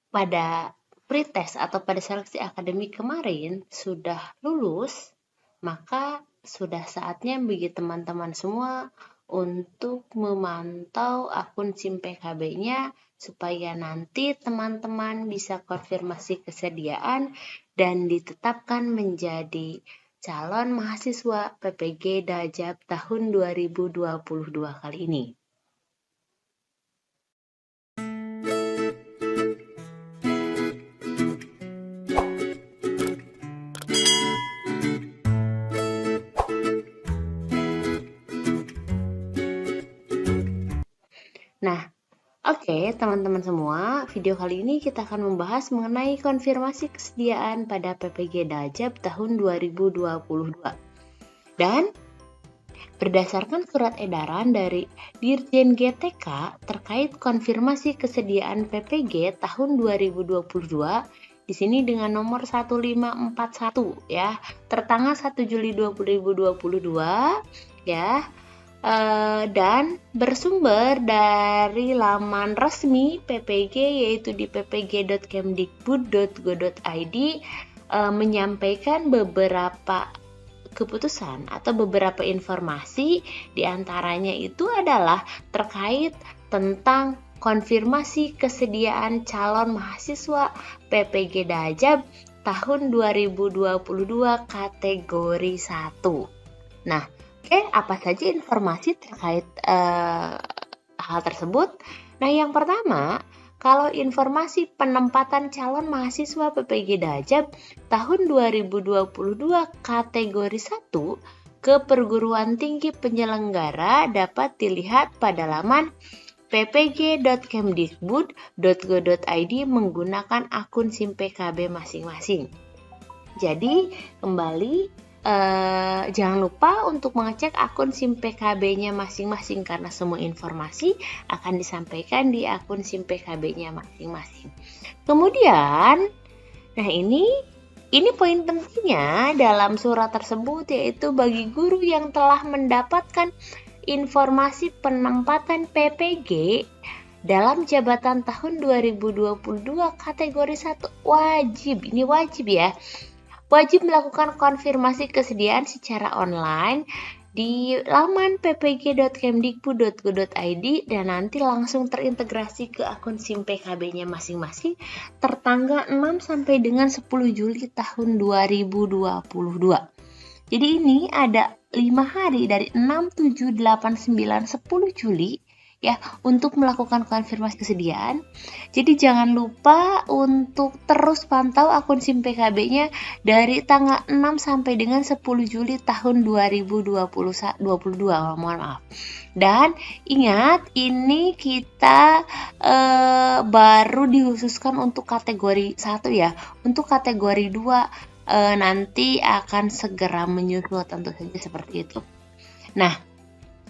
pada pretest atau pada seleksi akademik kemarin sudah lulus, maka sudah saatnya bagi teman-teman semua untuk memantau akun SIM PKB-nya supaya nanti teman-teman bisa konfirmasi kesediaan dan ditetapkan menjadi calon mahasiswa PPG Dajab tahun 2022 kali ini. Nah, oke, teman-teman semua, video kali ini kita akan membahas mengenai konfirmasi kesediaan pada PPG Dajab tahun 2022. Dan berdasarkan surat edaran dari Dirjen GTK terkait konfirmasi kesediaan PPG tahun 2022, di sini dengan nomor 1541 ya, tertanggal 1 Juli 2022 ya. Dan bersumber dari laman resmi PPG yaitu di ppg.kemdikbud.go.id menyampaikan beberapa keputusan atau beberapa informasi, diantaranya itu adalah terkait tentang konfirmasi kesediaan calon mahasiswa PPG Dajab tahun 2022 kategori 1. Nah, oke, apa saja informasi terkait hal tersebut? Nah, yang pertama, kalau informasi penempatan calon mahasiswa PPG Dajab tahun 2022 kategori 1 ke perguruan tinggi penyelenggara dapat dilihat pada laman ppg.kemdikbud.go.id menggunakan akun SIM PKB masing-masing. Jadi, kembali jangan lupa untuk mengecek akun SIM PKB-nya masing-masing karena semua informasi akan disampaikan di akun SIM PKB-nya masing-masing. Kemudian, nah ini poin pentingnya dalam surat tersebut, yaitu bagi guru yang telah mendapatkan informasi penempatan PPG dalam jabatan tahun 2022 kategori 1 wajib ya. Wajib melakukan konfirmasi kesediaan secara online di laman ppg.kemdikbud.go.id dan nanti langsung terintegrasi ke akun SIM PKB-nya masing-masing tertanggal 6 sampai dengan 10 Juli tahun 2022. Jadi ini ada 5 hari dari 6, 7, 8, 9, 10 Juli ya untuk melakukan konfirmasi kesediaan. Jadi jangan lupa untuk terus pantau akun SIM PKB-nya dari tanggal 6 sampai dengan 10 Juli tahun 2022. Mohon maaf. Dan ingat, ini kita baru dikhususkan untuk kategori 1 ya. Untuk kategori 2 nanti akan segera menyusul, tentu saja seperti itu. Nah,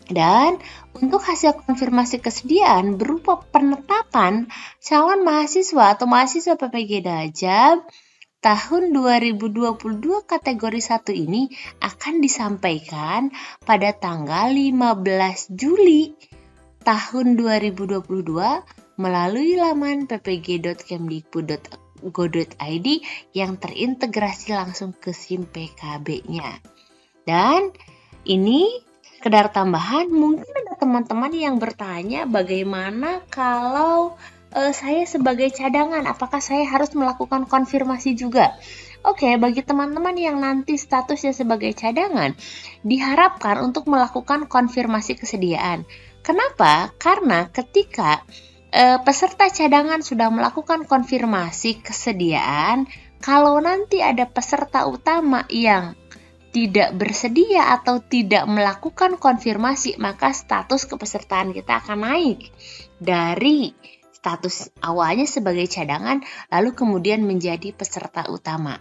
dan untuk hasil konfirmasi kesediaan berupa penetapan calon mahasiswa atau mahasiswa PPG Dajab tahun 2022 kategori 1 ini akan disampaikan pada tanggal 15 Juli tahun 2022 melalui laman ppg.kemdikbud.go.id yang terintegrasi langsung ke SIM PKB-nya. Dan ini sekedar tambahan, mungkin ada teman-teman yang bertanya bagaimana kalau saya sebagai cadangan, apakah saya harus melakukan konfirmasi juga? Oke, bagi teman-teman yang nanti statusnya sebagai cadangan, diharapkan untuk melakukan konfirmasi kesediaan. Kenapa? Karena ketika peserta cadangan sudah melakukan konfirmasi kesediaan, kalau nanti ada peserta utama yang tidak bersedia atau tidak melakukan konfirmasi, maka status kepesertaan kita akan naik dari status awalnya sebagai cadangan lalu kemudian menjadi peserta utama.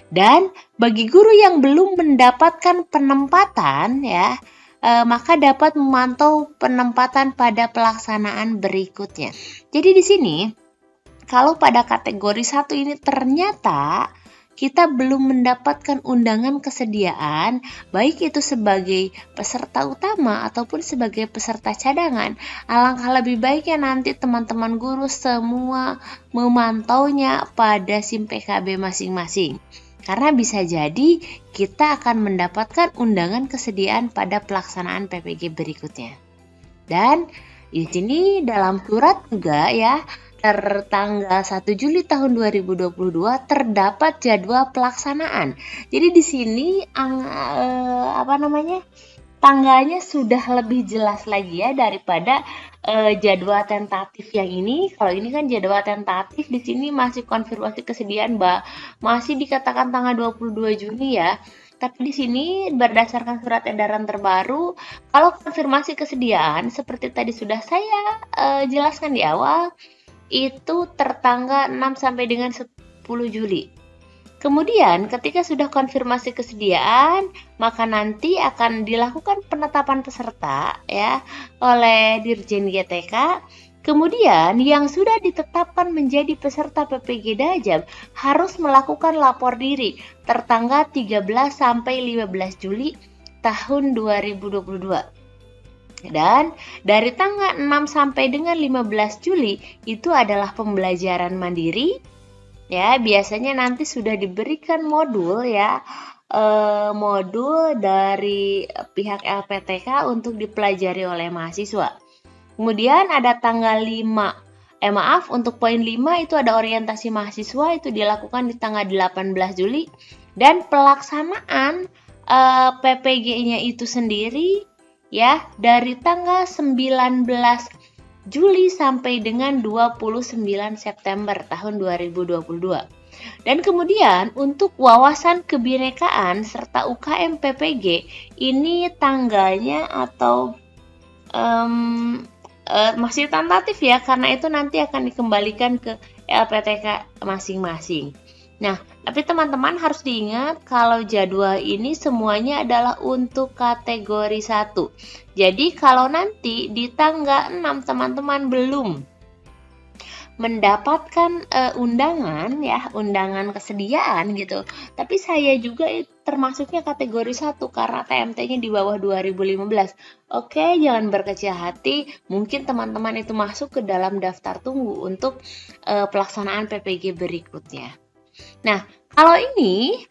Dan bagi guru yang belum mendapatkan penempatan ya, maka dapat memantau penempatan pada pelaksanaan berikutnya. Jadi di sini kalau pada kategori 1 ini ternyata kita belum mendapatkan undangan kesediaan, baik itu sebagai peserta utama ataupun sebagai peserta cadangan, alangkah lebih baiknya nanti teman-teman guru semua memantaunya pada SIM PKB masing-masing. Karena bisa jadi kita akan mendapatkan undangan kesediaan pada pelaksanaan PPG berikutnya. Dan di sini dalam surat juga ya, tertanggal 1 Juli tahun 2022 terdapat jadwal pelaksanaan. Jadi di sini tanggalnya sudah lebih jelas lagi ya daripada jadwal tentatif yang ini. Kalau ini kan jadwal tentatif, di sini masih konfirmasi kesediaan, masih dikatakan tanggal 22 Juni ya. Tapi di sini berdasarkan surat edaran terbaru, kalau konfirmasi kesediaan seperti tadi sudah saya jelaskan di awal, itu tertanggal 6 sampai dengan 10 Juli. Kemudian ketika sudah konfirmasi kesediaan, maka nanti akan dilakukan penetapan peserta ya oleh Dirjen GTK. Kemudian yang sudah ditetapkan menjadi peserta PPG Dajab harus melakukan lapor diri tertanggal 13 sampai 15 Juli tahun 2022. Dan dari tanggal 6 sampai dengan 15 Juli itu adalah pembelajaran mandiri. Ya, biasanya nanti sudah diberikan modul ya, modul dari pihak LPTK untuk dipelajari oleh mahasiswa. Kemudian ada tanggal 5, untuk poin 5 itu ada orientasi mahasiswa, itu dilakukan di tanggal 18 Juli. Dan pelaksanaan PPG-nya itu sendiri ya dari tanggal 19 Juli sampai dengan 29 September tahun 2022. Dan kemudian untuk wawasan kebinekaan serta UKM PPG ini tanggalnya atau masih tentatif ya, karena itu nanti akan dikembalikan ke LPTK masing-masing. Nah, tapi teman-teman harus diingat kalau jadwal ini semuanya adalah untuk kategori 1. Jadi kalau nanti di tanggal 6 teman-teman belum mendapatkan undangan kesediaan gitu. Tapi saya juga termasuknya kategori 1 karena TMT-nya di bawah 2015. Oke, jangan berkecil hati, mungkin teman-teman itu masuk ke dalam daftar tunggu untuk pelaksanaan PPG berikutnya. Nah, kalau ini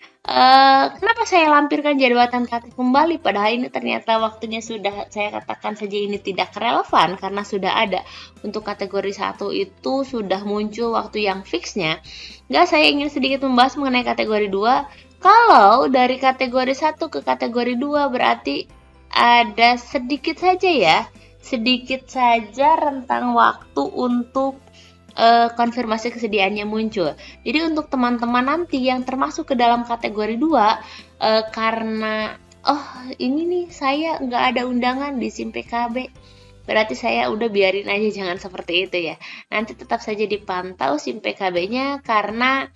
kenapa saya lampirkan jadwal tentatif kembali, padahal ini ternyata waktunya sudah saya katakan saja ini tidak relevan karena sudah ada. Untuk kategori 1 itu sudah muncul waktu yang fixnya. Enggak, saya ingin sedikit membahas mengenai kategori 2. Kalau dari kategori 1 ke kategori 2 berarti ada sedikit saja rentang waktu untuk konfirmasi kesediaannya muncul. Jadi untuk teman-teman nanti yang termasuk ke dalam kategori 2 karena ini nih saya nggak ada undangan di SIM PKB, berarti saya udah biarin aja, jangan seperti itu ya. Nanti tetap saja dipantau SIM PKB-nya karena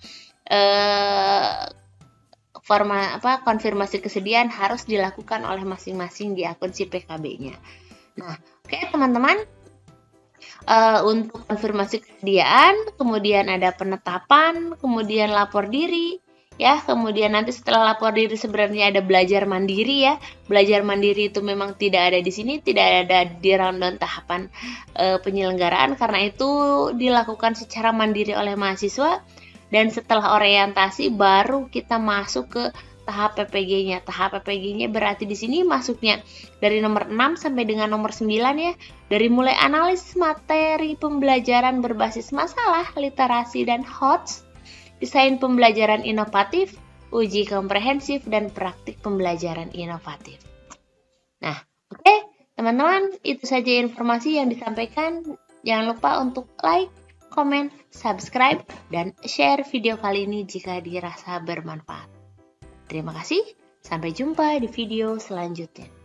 konfirmasi kesediaan harus dilakukan oleh masing-masing di akun SIM PKB-nya. Nah, oke teman-teman. Untuk konfirmasi kesediaan, kemudian ada penetapan, kemudian lapor diri, ya. Kemudian nanti setelah lapor diri sebenarnya ada belajar mandiri ya. Belajar mandiri itu memang tidak ada di sini, tidak ada di rundown tahapan penyelenggaraan karena itu dilakukan secara mandiri oleh mahasiswa. Dan setelah orientasi baru kita masuk ke tahap PPG-nya. Tahap PPG-nya berarti di sini masuknya dari nomor 6 sampai dengan nomor 9 ya. Dari mulai analisis materi pembelajaran berbasis masalah, literasi dan HOTS, desain pembelajaran inovatif, uji komprehensif dan praktik pembelajaran inovatif. Nah, oke, teman-teman, itu saja informasi yang disampaikan. Jangan lupa untuk like, komen, subscribe, dan share video kali ini jika dirasa bermanfaat. Terima kasih, sampai jumpa di video selanjutnya.